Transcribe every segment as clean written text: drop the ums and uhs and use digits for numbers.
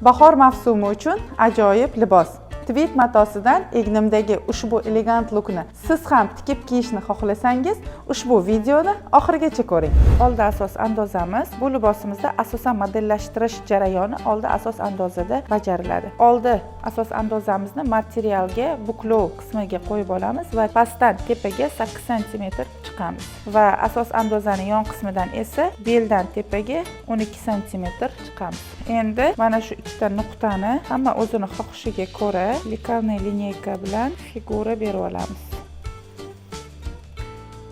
Bahor mavsumi uchun ajoyib libos. Tweed matosidan egnimdagi ushbu elegant lukni siz ham tikib kiyishni xohlasangiz, ushbu videoni oxirigacha ko'ring. Oldi asos andozamiz. Bu libosimizda asosan modellashtirish jarayoni oldi asos andozada bajariladi. Oldi asos andozamizni materialga buklov qismiga qo'yib olamiz va pastdan tepaga 8 cm chiqamiz. Va asos andozani yon qismidan esa beldan tepaga 12 cm chiqamiz. Endi mana shu ikkita nuqtani hamma o'zini xohishiga ko'ra likalniy lineyka bilan figura berib olamiz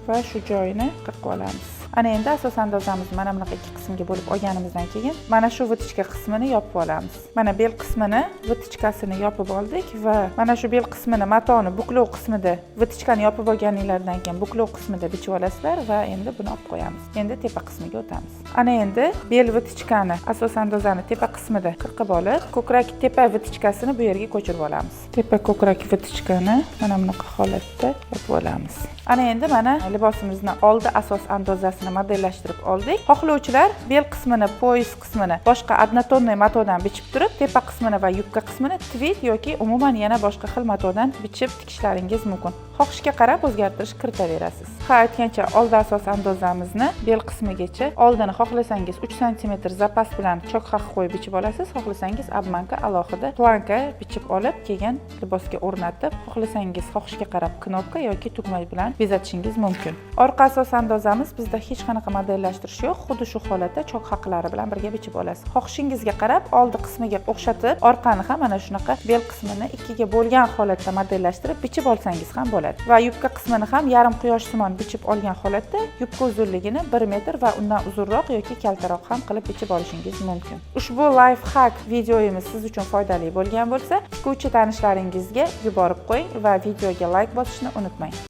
va shu joyini qirqib olamiz. Ana endi asos andozamizni mana bunaqa ikki qismga bo'lib olganimizdan keyin mana shu vitichka qismini yopib olamiz. Mana bel qismini vitichkasini yopib oldik va mana shu bel qismini matoni buklov qismida vitichkani yopib olganinglardan keyin buklov qismida bichib olasizlar va endi buni olib qo'yamiz. Endi tepa qismiga o'tamiz. Ana endi bel vitichkani asos andozani tepa qismida qirqib olib, ko'krak tepa vitichkasini bu yerga ko'chirib olamiz. Tepa ko'krak vitichkani mana bunaqa holatda yopib olamiz. Ana endi mana libosimizni oldi asos andozasini modellashtirib oldik. Xohlovchilar bel qismini, poyez qismini boshqa однотонный matodan bichib turib, tepa qismini va yubka qismini tweed yoki umuman yana boshqa xil matodan bichib tikishlaringiz mumkin. Xohishga qarab o'zgartirish kiritaverasiz. Ha, aytgancha oldi asos andozamizni bel qismigacha oldini xohlasangiz 3 cm zapas bilan chok haq qo'yib bichib olasiz, xohlasangiz obmanka alohida planka bichib olib, keyin libosga o'rnatib, xohlasangiz xohishga qarab knopka yoki tugma bilan bezatishingiz mumkin. Orqa asos andozamiz bizda hech qanaqa modellashtirish yo'q, xuddi shu holatda chok haqlari bilan birga bichib olasiz. Xohishingizga qarab oldi qismiga o'xshatib, orqani ham mana shunaqa bel qismini ikkiga bo'lgan holatda modellashtirib bichib olsangiz ham bo'ladi. Va yubka qismini ham yarim quyosh simon bichib olgan holatda yubka uzunligini 1 metr va undan uzunroq yoki kaltaroq ham qilib bichib olishingiz mumkin. Ushbu life hack videoyimiz siz uchun foydali bo'lgan bo'lsa, tikuvchi tanishlaringizga yuborib qo'ying va videoga like bosishni unutmang.